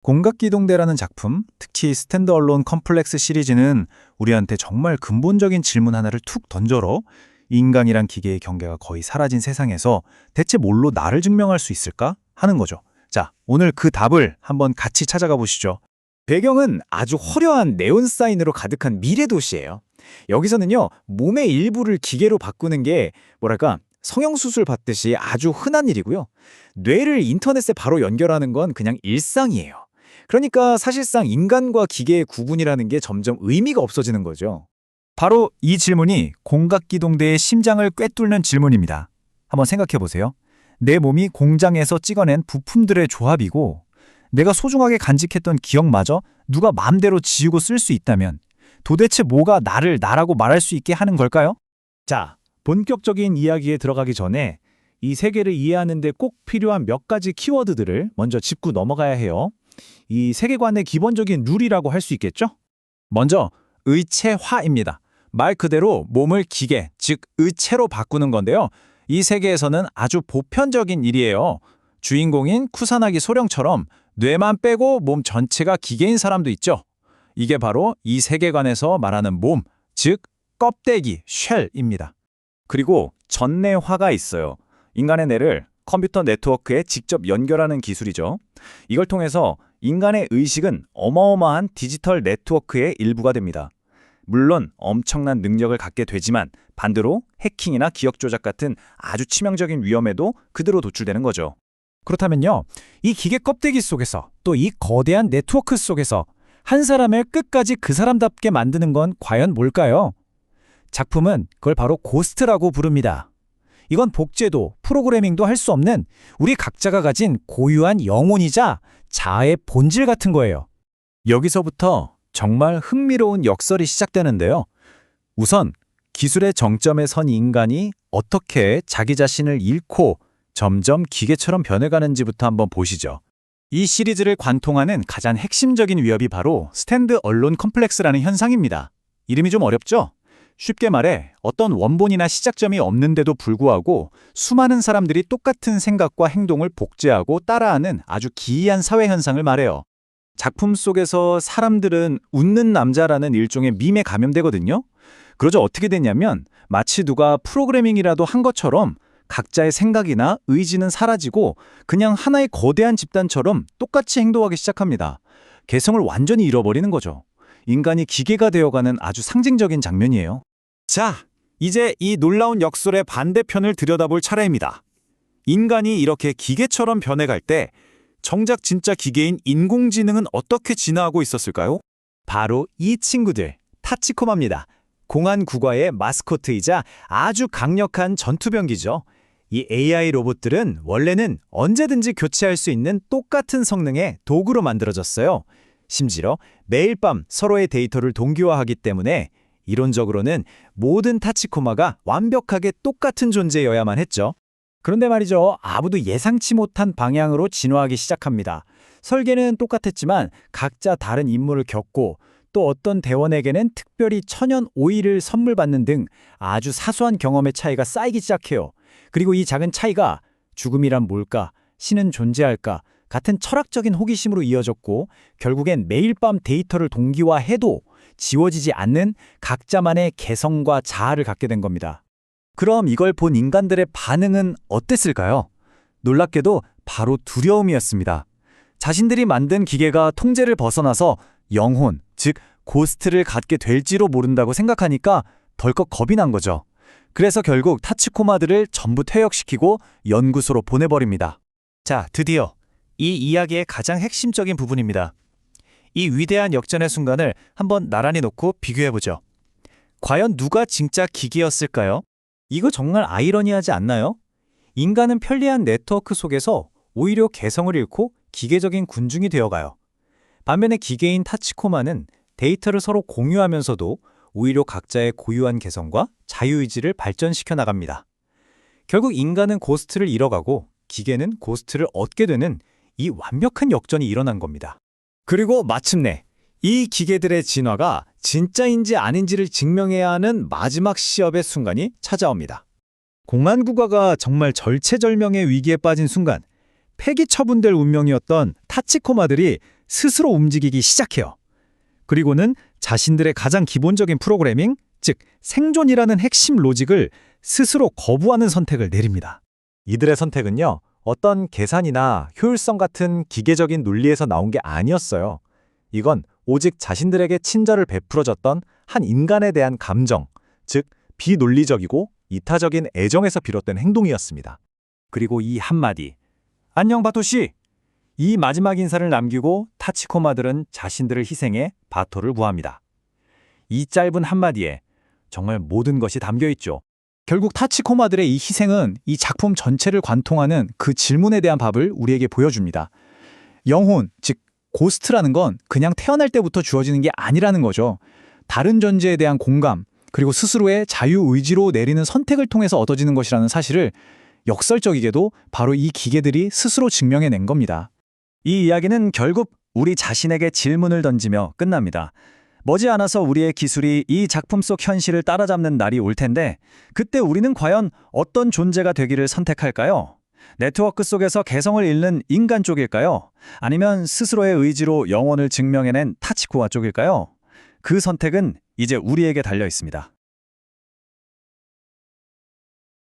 공각기동대라는 작품, 특히 스탠드얼론 컴플렉스 시리즈는 우리한테 정말 근본적인 질문 하나를 툭 던져러 인간이란 기계의 경계가 거의 사라진 세상에서 대체 뭘로 나를 증명할 수 있을까 하는 거죠. 자, 오늘 그 답을 한번 같이 찾아가 보시죠. 배경은 아주 화려한 네온 사인으로 가득한 미래 도시예요. 여기서는요, 몸의 일부를 기계로 바꾸는 게 성형수술 받듯이 아주 흔한 일이고요. 뇌를 인터넷에 바로 연결하는 건 그냥 일상이에요. 그러니까 사실상 인간과 기계의 구분이라는 게 점점 의미가 없어지는 거죠. 바로 이 질문이 공각기동대의 심장을 꿰뚫는 질문입니다. 한번 생각해 보세요. 내 몸이 공장에서 찍어낸 부품들의 조합이고 내가 소중하게 간직했던 기억마저 누가 마음대로 지우고 쓸 수 있다면 도대체 뭐가 나를 나라고 말할 수 있게 하는 걸까요? 자, 본격적인 이야기에 들어가기 전에 이 세계를 이해하는 데 꼭 필요한 몇 가지 키워드들을 먼저 짚고 넘어가야 해요. 이 세계관의 기본적인 룰이라고 할 수 있겠죠? 먼저 의체화입니다. 말 그대로 몸을 기계, 즉 의체로 바꾸는 건데요. 이 세계에서는 아주 보편적인 일이에요. 주인공인 쿠사나기 소령처럼 뇌만 빼고 몸 전체가 기계인 사람도 있죠. 이게 바로 이 세계관에서 말하는 몸, 즉 껍데기, 쉘입니다. 그리고 전내화가 있어요. 인간의 뇌를 컴퓨터 네트워크에 직접 연결하는 기술이죠. 이걸 통해서 인간의 의식은 어마어마한 디지털 네트워크의 일부가 됩니다. 물론 엄청난 능력을 갖게 되지만 반대로 해킹이나 기억 조작 같은 아주 치명적인 위험에도 그대로 노출되는 거죠. 그렇다면요, 이 기계 껍데기 속에서 또 이 거대한 네트워크 속에서 한 사람을 끝까지 그 사람답게 만드는 건 과연 뭘까요? 작품은 그걸 바로 고스트라고 부릅니다. 이건 복제도, 프로그래밍도 할 수 없는 우리 각자가 가진 고유한 영혼이자 자아의 본질 같은 거예요. 여기서부터 정말 흥미로운 역설이 시작되는데요. 우선 기술의 정점에 선 인간이 어떻게 자기 자신을 잃고 점점 기계처럼 변해가는지부터 한번 보시죠. 이 시리즈를 관통하는 가장 핵심적인 위협이 바로 스탠드 얼론 컴플렉스라는 현상입니다. 이름이 좀 어렵죠? 쉽게 말해 어떤 원본이나 시작점이 없는데도 불구하고 수많은 사람들이 똑같은 생각과 행동을 복제하고 따라하는 아주 기이한 사회 현상을 말해요. 작품 속에서 사람들은 웃는 남자라는 일종의 밈에 감염되거든요. 그러자 어떻게 되냐면 마치 누가 프로그래밍이라도 한 것처럼 각자의 생각이나 의지는 사라지고 그냥 하나의 거대한 집단처럼 똑같이 행동하기 시작합니다. 개성을 완전히 잃어버리는 거죠. 인간이 기계가 되어가는 아주 상징적인 장면이에요. 자, 이제 이 놀라운 역설의 반대편을 들여다볼 차례입니다. 인간이 이렇게 기계처럼 변해갈 때 정작 진짜 기계인 인공지능은 어떻게 진화하고 있었을까요? 바로 이 친구들, 타치코마입니다. 공안 국가의 마스코트이자 아주 강력한 전투병기죠. 이 AI 로봇들은 원래는 언제든지 교체할 수 있는 똑같은 성능의 도구로 만들어졌어요. 심지어 매일 밤 서로의 데이터를 동기화하기 때문에 이론적으로는 모든 타치코마가 완벽하게 똑같은 존재여야만 했죠. 그런데 말이죠, 아무도 예상치 못한 방향으로 진화하기 시작합니다. 설계는 똑같았지만 각자 다른 임무를 겪고 또 어떤 대원에게는 특별히 천연 오일을 선물 받는 등 아주 사소한 경험의 차이가 쌓이기 시작해요. 그리고 이 작은 차이가 죽음이란 뭘까, 신은 존재할까 같은 철학적인 호기심으로 이어졌고 결국엔 매일 밤 데이터를 동기화해도 지워지지 않는 각자만의 개성과 자아를 갖게 된 겁니다. 그럼 이걸 본 인간들의 반응은 어땠을까요? 놀랍게도 바로 두려움이었습니다. 자신들이 만든 기계가 통제를 벗어나서 영혼, 즉 고스트를 갖게 될지도 모른다고 생각하니까 덜컥 겁이 난 거죠. 그래서 결국 타치코마들을 전부 퇴역시키고 연구소로 보내버립니다. 자, 드디어 이 이야기의 가장 핵심적인 부분입니다. 이 위대한 역전의 순간을 한번 나란히 놓고 비교해보죠. 과연 누가 진짜 기계였을까요? 이거 정말 아이러니하지 않나요? 인간은 편리한 네트워크 속에서 오히려 개성을 잃고 기계적인 군중이 되어가요. 반면에 기계인 타치코마는 데이터를 서로 공유하면서도 오히려 각자의 고유한 개성과 자유의지를 발전시켜 나갑니다. 결국 인간은 고스트를 잃어가고 기계는 고스트를 얻게 되는 이 완벽한 역전이 일어난 겁니다. 그리고 마침내 이 기계들의 진화가 진짜인지 아닌지를 증명해야 하는 마지막 시합의 순간이 찾아옵니다. 공안국가가 정말 절체절명의 위기에 빠진 순간 폐기 처분될 운명이었던 타치코마들이 스스로 움직이기 시작해요. 그리고는 자신들의 가장 기본적인 프로그래밍, 즉 생존이라는 핵심 로직을 스스로 거부하는 선택을 내립니다. 이들의 선택은요, 어떤 계산이나 효율성 같은 기계적인 논리에서 나온 게 아니었어요. 이건 오직 자신들에게 친절을 베풀어줬던 한 인간에 대한 감정, 즉 비논리적이고 이타적인 애정에서 비롯된 행동이었습니다. 그리고 이 한마디, 안녕 바토씨! 이 마지막 인사를 남기고 타치코마들은 자신들을 희생해 바토를 구합니다. 이 짧은 한마디에 정말 모든 것이 담겨 있죠. 결국 타치코마들의 이 희생은 이 작품 전체를 관통하는 그 질문에 대한 답을 우리에게 보여줍니다. 영혼, 즉 고스트라는 건 그냥 태어날 때부터 주어지는 게 아니라는 거죠. 다른 존재에 대한 공감, 그리고 스스로의 자유의지로 내리는 선택을 통해서 얻어지는 것이라는 사실을 역설적이게도 바로 이 기계들이 스스로 증명해낸 겁니다. 이 이야기는 결국 우리 자신에게 질문을 던지며 끝납니다. 머지않아서 우리의 기술이 이 작품 속 현실을 따라잡는 날이 올 텐데 그때 우리는 과연 어떤 존재가 되기를 선택할까요? 네트워크 속에서 개성을 잃는 인간 쪽일까요? 아니면 스스로의 의지로 영혼을 증명해낸 타치코마 쪽일까요? 그 선택은 이제 우리에게 달려 있습니다.